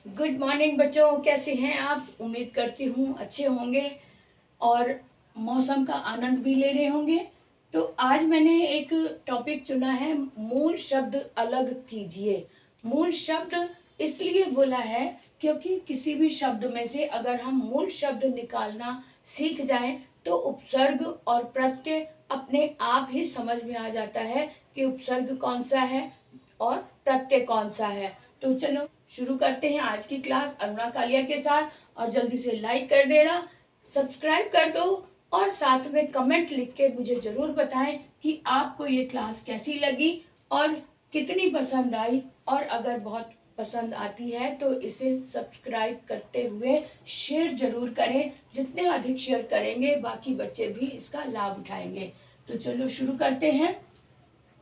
Good morning बच्चों, कैसे हैं आप? उम्मीद करती हूँ अच्छे होंगे और मौसम का आनंद भी ले रहे होंगे। तो आज मैंने एक टॉपिक चुना है, मूल शब्द अलग कीजिए। मूल शब्द इसलिए बोला है क्योंकि किसी भी शब्द में से अगर हम मूल शब्द निकालना सीख जाएं तो उपसर्ग और प्रत्यय अपने आप ही समझ में आ जाता है कि उपसर्ग कौन सा है और प्रत्यय कौन सा है। तो चलो शुरू करते हैं आज की क्लास अरुणा कालिया के साथ। और जल्दी से लाइक कर देना, सब्सक्राइब कर दो और साथ में कमेंट लिख के मुझे जरूर बताएं कि आपको ये क्लास कैसी लगी और कितनी पसंद आई। और अगर बहुत पसंद आती है तो इसे सब्सक्राइब करते हुए शेयर जरूर करें। जितने अधिक शेयर करेंगे बाकी बच्चे भी इसका लाभ उठाएंगे। तो चलो शुरू करते हैं।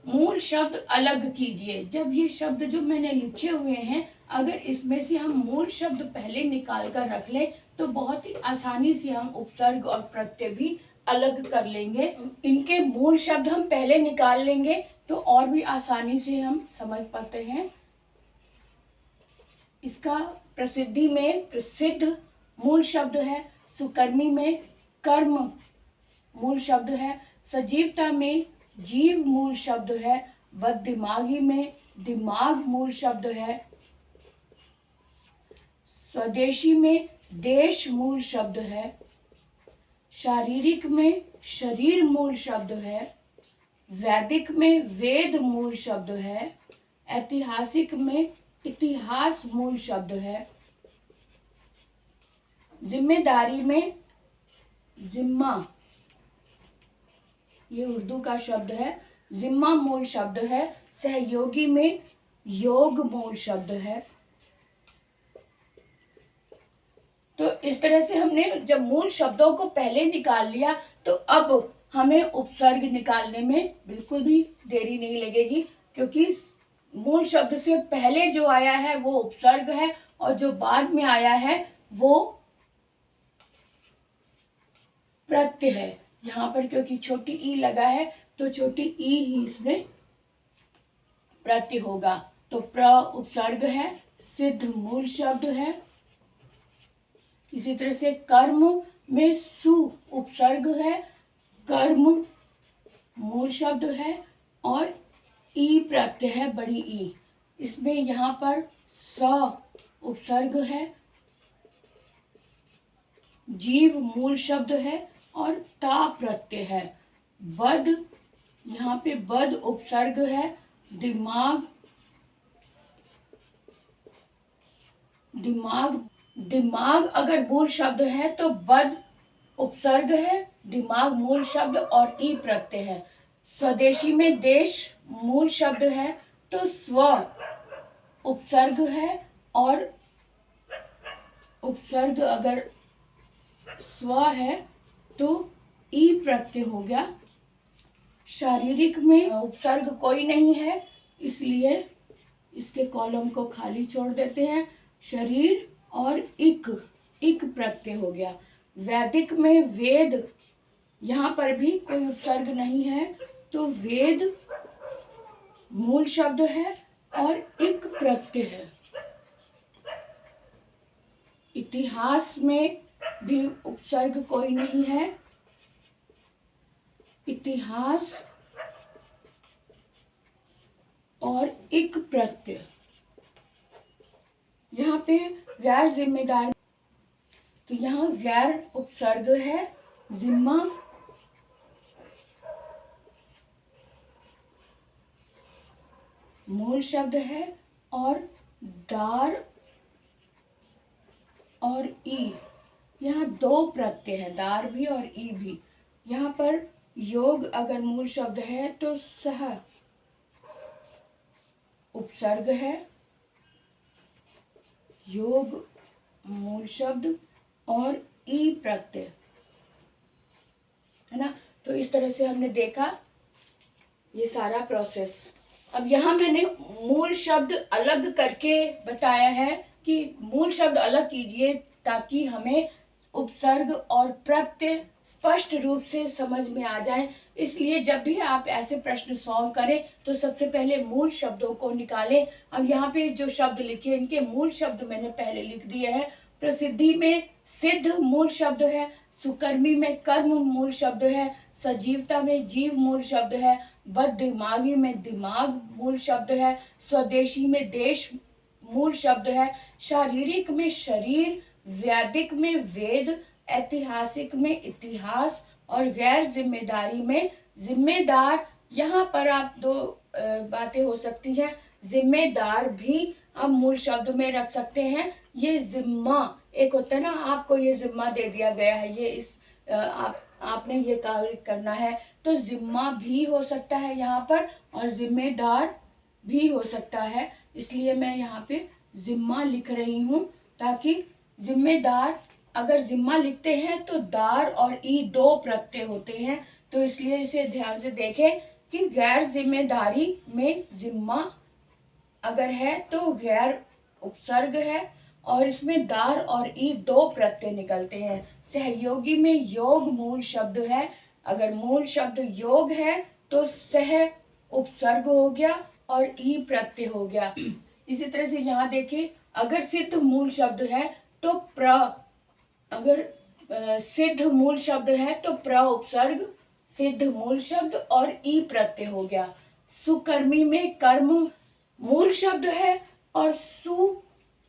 मूल शब्द अलग कीजिए। जब ये शब्द जो मैंने लिखे हुए हैं, अगर इसमें से हम मूल शब्द पहले निकाल कर रख लें तो बहुत ही आसानी से हम उपसर्ग और प्रत्यय भी अलग कर लेंगे। इनके मूल शब्द हम पहले निकाल लेंगे तो और भी आसानी से हम समझ पाते हैं। इसका प्रसिद्धि में प्रसिद्ध मूल शब्द है, सुकर्मी में कर्म मूल शब्द है, सजीवता में जीव मूल शब्द है, बददिमागी में दिमाग मूल शब्द है, स्वदेशी में देश मूल शब्द है, शारीरिक में शरीर मूल शब्द है, वैदिक में वेद मूल शब्द है, ऐतिहासिक में इतिहास मूल शब्द है, जिम्मेदारी में जिम्मा, ये उर्दू का शब्द है, जिम्मा मूल शब्द है, सहयोगी में योग मूल शब्द है। तो इस तरह से हमने जब मूल शब्दों को पहले निकाल लिया तो अब हमें उपसर्ग निकालने में बिल्कुल भी देरी नहीं लगेगी, क्योंकि मूल शब्द से पहले जो आया है वो उपसर्ग है और जो बाद में आया है वो प्रत्यय है। यहाँ पर क्योंकि छोटी ई लगा है तो छोटी ई ही इसमें प्रत्यय होगा। तो प्र उपसर्ग है, सिद्ध मूल शब्द है। इसी तरह से कर्म में सु उपसर्ग है, कर्म मूल शब्द है और ई प्रत्यय है, बड़ी ई। इसमें यहाँ पर स उपसर्ग है, जीव मूल शब्द है और ता प्रत्यय है। बद, यहाँ पे बद उपसर्ग है, दिमाग दिमाग दिमाग अगर मूल शब्द है तो बद उपसर्ग है, दिमाग मूल शब्द और ई प्रत्यय है। स्वदेशी में देश मूल शब्द है तो स्व उपसर्ग है और उपसर्ग अगर स्व है तो ई प्रत्यय हो गया। शारीरिक में उपसर्ग कोई नहीं है इसलिए इसके कॉलम को खाली छोड़ देते हैं, शरीर और इक प्रत्यय हो गया। वैदिक में वेद, यहाँ पर भी कोई उपसर्ग नहीं है तो वेद मूल शब्द है और इक प्रत्यय है। इतिहास में भी उपसर्ग कोई नहीं है, इतिहास और इक प्रत्यय। यहाँ पे गैर जिम्मेदार, तो यहाँ गैर उपसर्ग है, जिम्मा मूल शब्द है और दार और ई, यहाँ दो प्रत्यय है, दार भी और ई भी। यहाँ पर योग अगर मूल शब्द है तो सह उपसर्ग है, योग मूल शब्द और ई प्रत्यय है ना। तो इस तरह से हमने देखा ये सारा प्रोसेस। अब यहाँ मैंने मूल शब्द अलग करके बताया है कि मूल शब्द अलग कीजिए ताकि हमें उपसर्ग और प्रत्यय स्पष्ट रूप से समझ में आ जाए। इसलिए जब भी आप ऐसे प्रश्न सॉल्व करें तो सबसे पहले मूल शब्दों को निकालें। अब यहाँ पे जो शब्द लिखे इनके मूल शब्द मैंने पहले लिख दिए हैं। प्रसिद्धि में सिद्ध मूल शब्द है, सुकर्मी में कर्म मूल शब्द है, सजीवता में जीव मूल शब्द है, बददिमागी में दिमाग मूल शब्द है, स्वदेशी में देश मूल शब्द है, शारीरिक में शरीर, वैदिक में वेद, ऐतिहासिक में इतिहास और गैर जिम्मेदारी में जिम्मेदार। यहाँ पर आप दो बातें हो सकती हैं। जिम्मेदार भी आप मूल शब्द में रख सकते हैं। ये जिम्मा एक होता है ना, आपको ये जिम्मा दे दिया गया है, ये इस आपने ये कार्य करना है, तो जिम्मा भी हो सकता है यहाँ पर और जिम्मेदार भी हो सकता है। इसलिए मैं यहाँ पे जिम्मा लिख रही हूँ ताकि जिम्मेदार, अगर जिम्मा लिखते हैं तो दार और ई दो प्रत्यय होते हैं, तो इसलिए इसे ध्यान से देखें कि गैर जिम्मेदारी में जिम्मा अगर है तो गैर उपसर्ग है और इसमें दार और ई दो प्रत्यय निकलते हैं। सहयोगी में योग मूल शब्द है, अगर मूल शब्द योग है तो सह उपसर्ग हो गया और ई प्रत्यय हो गया। इसी तरह से यहाँ देखिए, अगर सिद्ध मूल शब्द है तो अगर सिद्ध मूल शब्द है तो उपसर्ग, सिद्ध मूल शब्द और ई प्रत्यय हो गया। सुकर्मी में कर्म मूल शब्द है और सु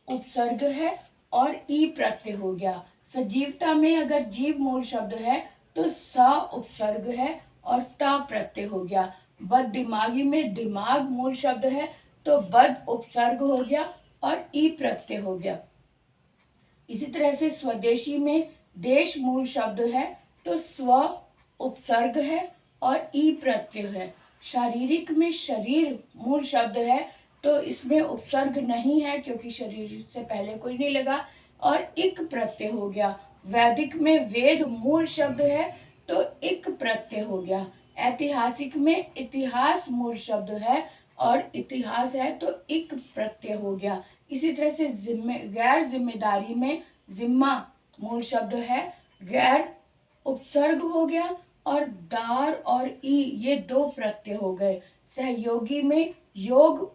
उपसर्ग है और ई प्रत्यय हो गया। सजीवता में अगर जीव मूल शब्द है तो सा उपसर्ग है और ता प्रत्यय हो गया। बददिमागी में दिमाग मूल शब्द है तो बद उपसर्ग हो गया और ई प्रत्यय हो गया। इसी तरह से स्वदेशी में देश मूल शब्द है तो स्व उपसर्ग है और ई प्रत्यय है। शारीरिक में शरीर मूल शब्द है तो इसमें उपसर्ग नहीं है क्योंकि शरीर से पहले कोई नहीं लगा और इक प्रत्यय हो गया। वैदिक में वेद मूल शब्द है तो इक प्रत्यय हो गया। ऐतिहासिक में इतिहास मूल शब्द है और इतिहास है तो इक प्रत्यय हो गया। इसी तरह से गैर जिम्मेदारी में जिम्मा मूल शब्द है, गैर उपसर्ग हो गया और दार और ई ये दो प्रत्यय हो गए। सहयोगी में योग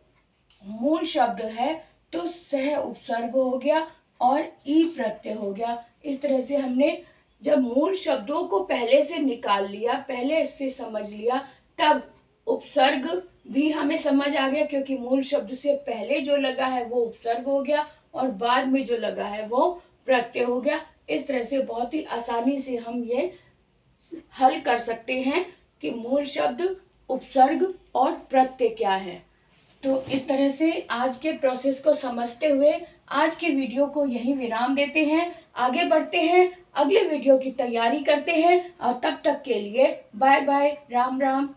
मूल शब्द है तो सह उपसर्ग हो गया और ई प्रत्यय हो गया। इस तरह से हमने जब मूल शब्दों को पहले से निकाल लिया, पहले से समझ लिया, तब उपसर्ग भी हमें समझ आ गया क्योंकि मूल शब्द से पहले जो लगा है वो उपसर्ग हो गया और बाद में जो लगा है वो प्रत्यय हो गया। इस तरह से बहुत ही आसानी से हम ये हल कर सकते हैं कि मूल शब्द, उपसर्ग और प्रत्यय क्या है। तो इस तरह से आज के प्रोसेस को समझते हुए आज के वीडियो को यहीं विराम देते हैं। आगे बढ़ते हैं, अगले वीडियो की तैयारी करते हैं और तब तक के लिए बाय बाय, राम राम।